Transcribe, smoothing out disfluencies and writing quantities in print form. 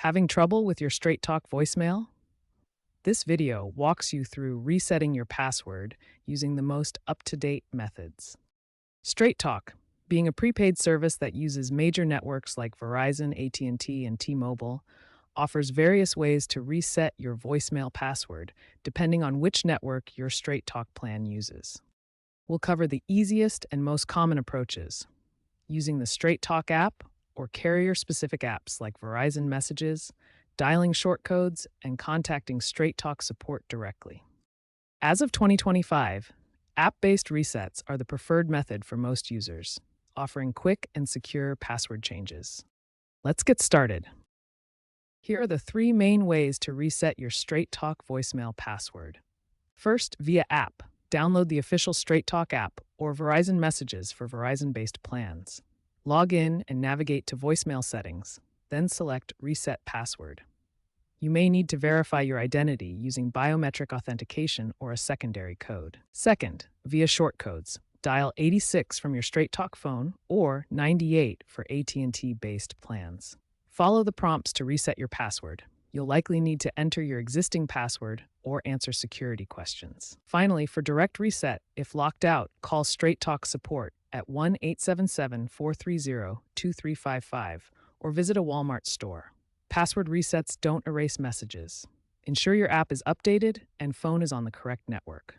Having trouble with your Straight Talk voicemail? This video walks you through resetting your password using the most up-to-date methods. Straight Talk, being a prepaid service that uses major networks like Verizon, AT&T, and T-Mobile, offers various ways to reset your voicemail password depending on which network your Straight Talk plan uses. We'll cover the easiest and most common approaches, using the Straight Talk app or carrier-specific apps like Verizon Messages, dialing shortcodes, and contacting Straight Talk support directly. As of 2025, app-based resets are the preferred method for most users, offering quick and secure password changes. Let's get started. Here are the three main ways to reset your Straight Talk voicemail password. First, via app. Download the official Straight Talk app or Verizon Messages for Verizon-based plans. Log in and navigate to voicemail settings, then select Reset Password. You may need to verify your identity using biometric authentication or a secondary code. Second, via shortcodes. Dial 86 from your Straight Talk phone or 98 for AT&T-based plans. Follow the prompts to reset your password. You'll likely need to enter your existing password or answer security questions. Finally, for direct reset, if locked out, call Straight Talk support at 1-877-430-2355 or visit a Walmart store. Password resets don't erase messages. Ensure your app is updated and phone is on the correct network.